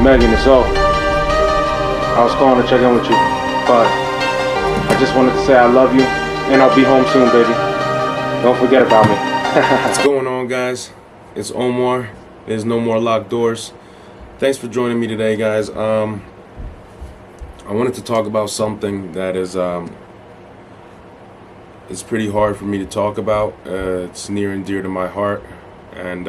Megan, it's all. I was calling to check in with you, but I just wanted to say I love you, and I'll be home soon, baby. Don't forget about me. What's going on, guys? It's Omar. There's no more locked doors. Thanks for joining me today, guys. I wanted to talk about something that is it's pretty hard for me to talk about. It's near and dear to my heart, and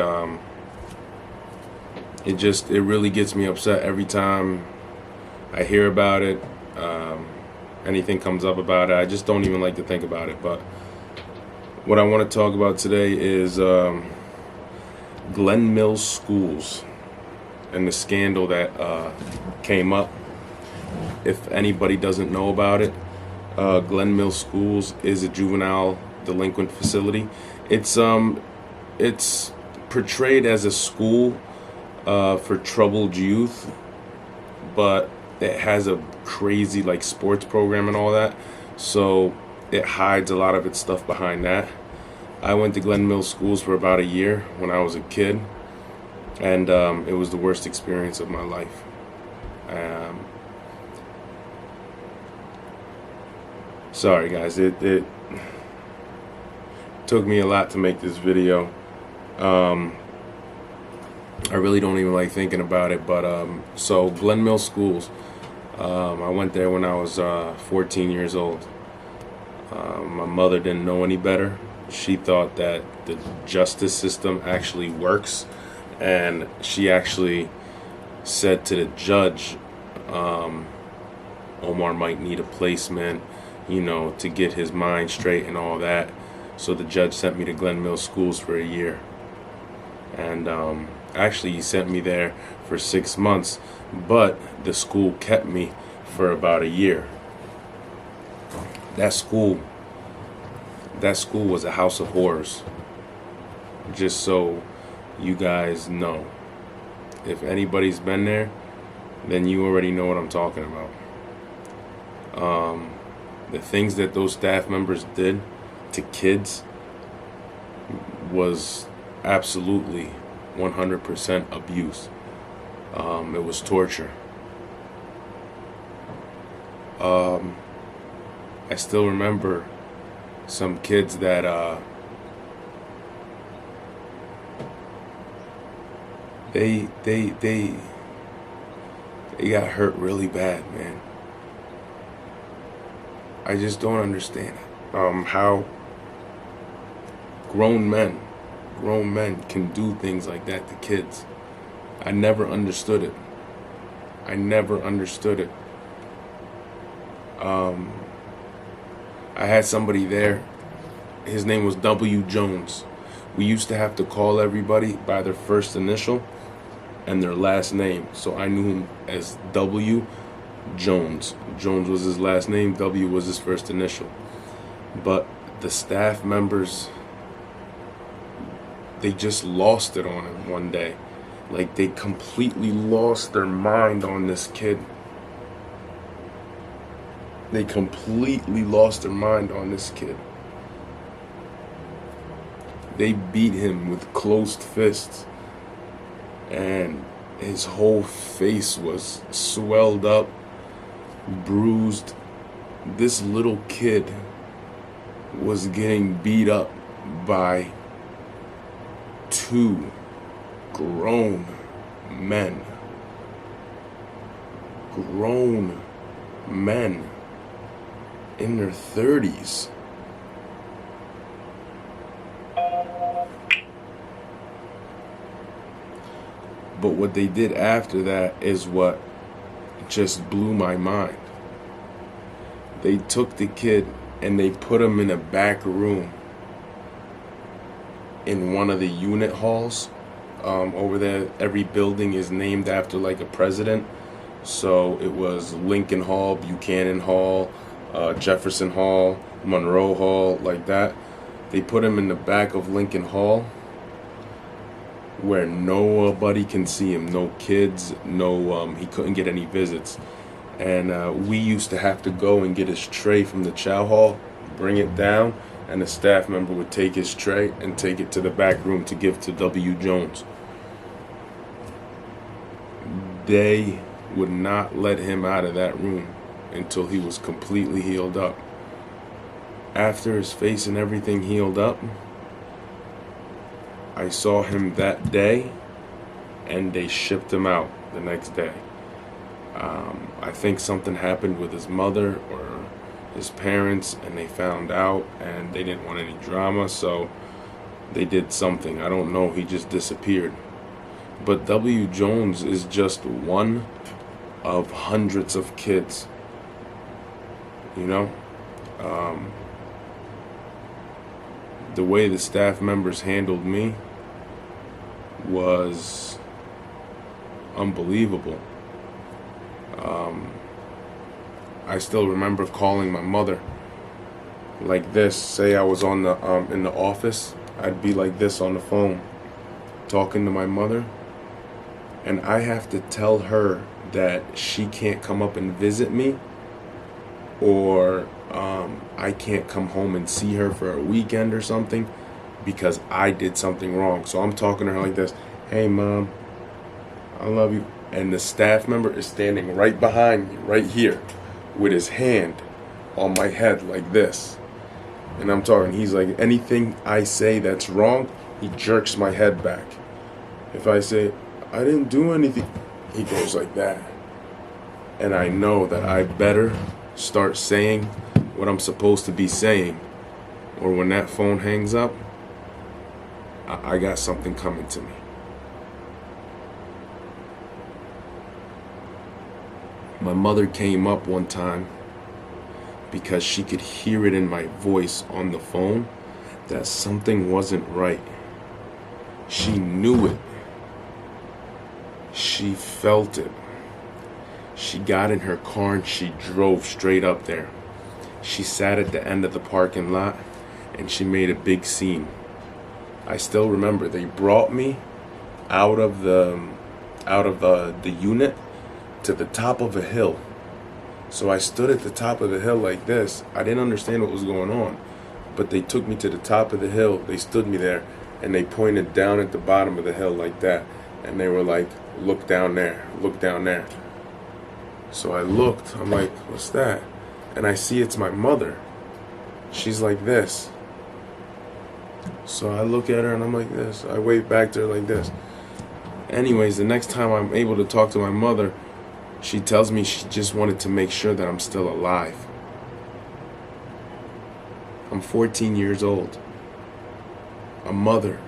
it really gets me upset every time I hear about it. Anything comes up about it, I just don't even like to think about it. But what I want to talk about today is Glen Mills schools and the scandal that came up. If anybody doesn't know about it, Glen Mills Schools is a juvenile delinquent facility. It's portrayed as a school for troubled youth, but it has a crazy like sports program and all that, so it hides a lot of its stuff behind that. I went to Glen Mills Schools for about a year when I was a kid, and it was the worst experience of my life. Sorry guys, it took me a lot to make this video. I really don't even like thinking about it, but so Glen Mills Schools, I went there when I was 14 years old. My mother didn't know any better. She thought that the justice system actually works, and she actually said to the judge, Omar might need a placement, you know, to get his mind straight and all that. So the judge sent me to Glen Mills Schools for a year, and actually he sent me there for 6 months, but the school kept me for about a year. That school was a house of horrors, just so you guys know. If anybody's been there, then you already know what I'm talking about. The things that those staff members did to kids was absolutely 100% abuse. It was torture. I still remember some kids that they got hurt really bad, man. I just don't understand how grown men can do things like that to kids. I never understood it. I had somebody there. His name was W. Jones. We used to have to call everybody by their first initial and their last name. So I knew him as W. Jones. Jones was his last name, W was his first initial. But the staff members, they just lost it on him one day. Like, they completely lost their mind on this kid. They completely lost their mind on this kid. They beat him with closed fists, and his whole face was swelled up, bruised. This little kid was getting beat up by two grown men. Grown men in their 30s. But what they did after that is what just blew my mind. They took the kid and they put him in a back room in one of the unit halls. Over there, every building is named after like a president. So it was Lincoln Hall, Buchanan Hall, Jefferson Hall, Monroe Hall, like that. They put him in the back of Lincoln Hall where nobody can see him, no kids, he couldn't get any visits. And we used to have to go and get his tray from the chow hall, bring it down, and a staff member would take his tray and take it to the back room to give to W. Jones. they would not let him out of that room until he was completely healed up. After his face and everything healed up, I saw him that day, and they shipped him out the next day. I think something happened with his mother or his parents, and they found out, and they didn't want any drama, so they did something. I don't know. He just disappeared. But W. Jones is just one of hundreds of kids. You know? The way the staff members handled me was unbelievable. I still remember calling my mother like this. Say I was on the in the office, I'd be like this on the phone talking to my mother, and I have to tell her that she can't come up and visit me, or I can't come home and see her for a weekend or something because I did something wrong. So I'm talking to her like this: "Hey mom, I love you." And the staff member is standing right behind me, right here, with his hand on my head like this. And I'm talking, he's like, anything I say that's wrong, he jerks my head back. If I say, I didn't do anything, he goes like that. And I know that I better start saying what I'm supposed to be saying, or when that phone hangs up, I got something coming to me. My mother came up one time because she could hear it in my voice on the phone that something wasn't right. She knew it. She felt it. She got in her car and she drove straight up there. She sat at the end of the parking lot and she made a big scene. I still remember they brought me out of the unit to the top of a hill. So I stood at the top of the hill like this. I didn't understand what was going on, but they took me to the top of the hill. They stood me there and they pointed down at the bottom of the hill like that, and they were like, look down there, look down there. So I looked, I'm like, what's that? And I see it's my mother. She's like this. So I look at her and I'm like this. I wave back to her like this. Anyways, the next time I'm able to talk to my mother, she tells me she just wanted to make sure that I'm still alive. I'm 14 years old. A mother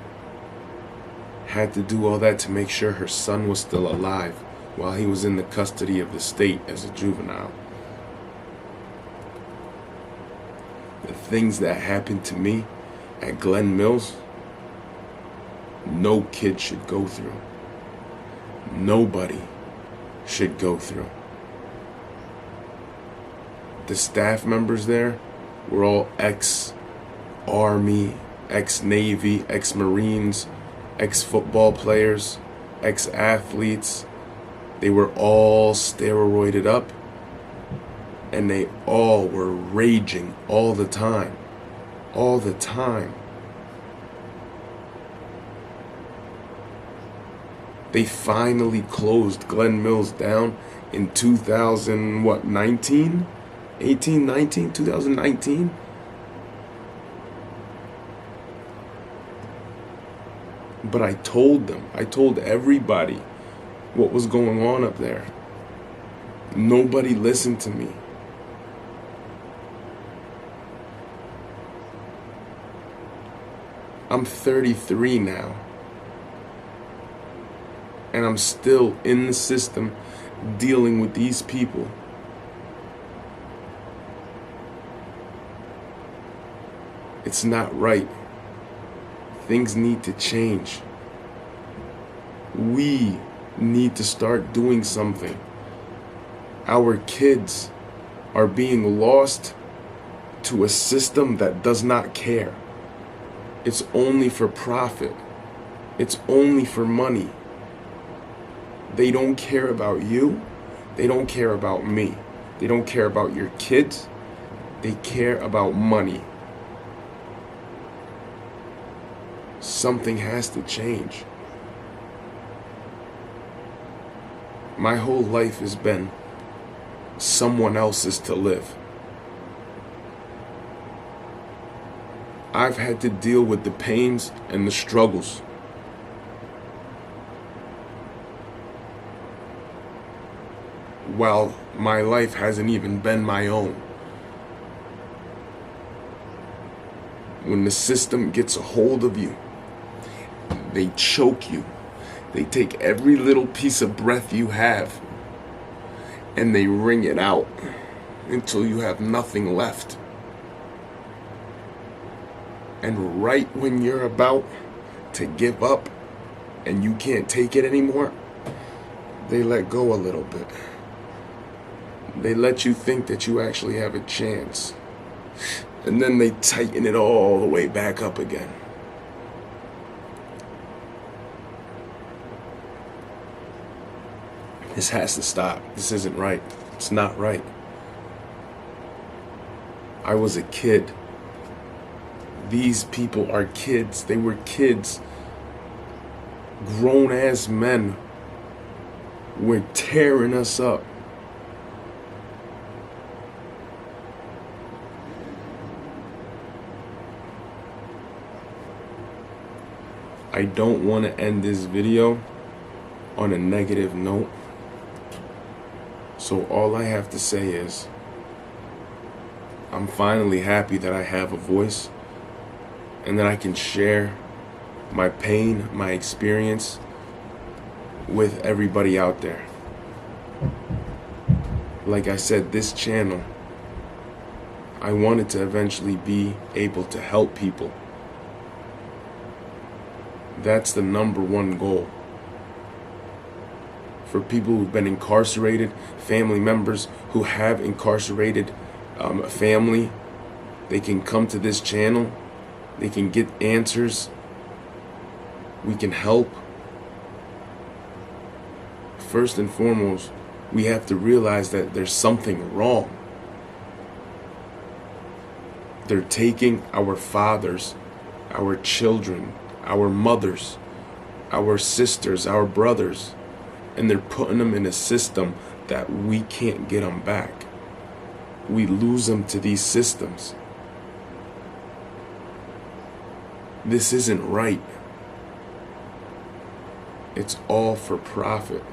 had to do all that to make sure her son was still alive while he was in the custody of the state as a juvenile. The things that happened to me at Glen Mills, no kid should go through. Nobody should go through. The staff members there were all ex-Army, ex-Navy, ex-Marines, ex-football players, ex-athletes. They were all steroided up, and they all were raging all the time. All the time. They finally closed Glen Mills down in 2019? 2019? But I told them, I told everybody what was going on up there. Nobody listened to me. I'm 33 now. And I'm still in the system dealing with these people. It's not right. Things need to change. We need to start doing something. Our kids are being lost to a system that does not care. It's only for profit. It's only for money. They don't care about you. They don't care about me. They don't care about your kids. They care about money. Something has to change. My whole life has been someone else's to live. I've had to deal with the pains and the struggles. While my life hasn't even been my own. When the system gets a hold of you, they choke you. They take every little piece of breath you have and they wring it out until you have nothing left. And right when you're about to give up and you can't take it anymore, they let go a little bit. They let you think that you actually have a chance. And then they tighten it all the way back up again. This has to stop. This isn't right. It's not right. I was a kid. These people are kids. They were kids. Grown-ass men were tearing us up. I don't want to end this video on a negative note. So all I have to say is, I'm finally happy that I have a voice and that I can share my pain, my experience with everybody out there. Like I said, this channel, I wanted to eventually be able to help people. That's the #1 goal. For people who've been incarcerated, family members who have incarcerated family, they can come to this channel. They can get answers. We can help. First and foremost, we have to realize that there's something wrong. They're taking our fathers, our children, our mothers, our sisters, our brothers, and they're putting them in a system that we can't get them back. We lose them to these systems. This isn't right. It's all for profit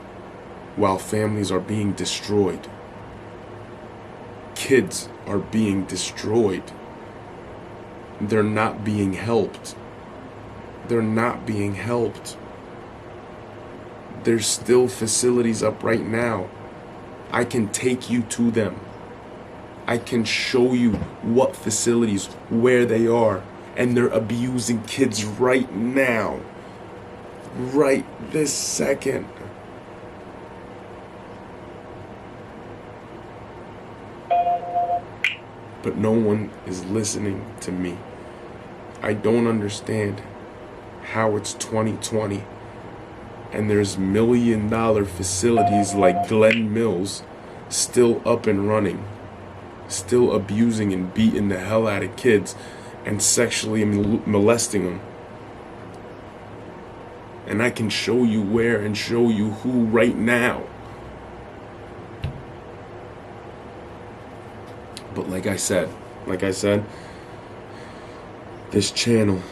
while families are being destroyed. Kids are being destroyed. They're not being helped. They're not being helped. There's still facilities up right now. I can take you to them. I can show you what facilities, where they are, and they're abusing kids right now. Right this second. But no one is listening to me. I don't understand how it's 2020 and there's $1 million facilities like Glen Mills still up and running, still abusing and beating the hell out of kids and sexually molesting them. And I can show you where and show you who right now. But like I said, this channel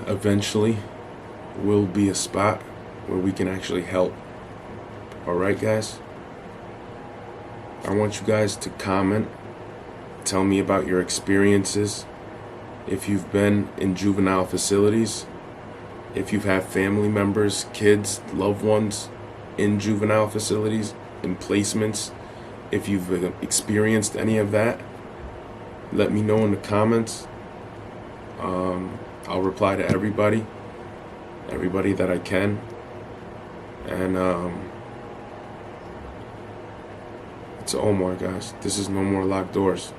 eventually will be a spot where we can actually help. Alright, guys? I want you guys to comment, tell me about your experiences, if you've been in juvenile facilities, if you've had family members, kids, loved ones in juvenile facilities, in placements, if you've experienced any of that, let me know in the comments. I'll reply to everybody that I can. And it's Omar, guys. This is no more locked doors.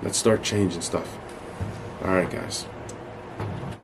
Let's start changing stuff. Alright, guys.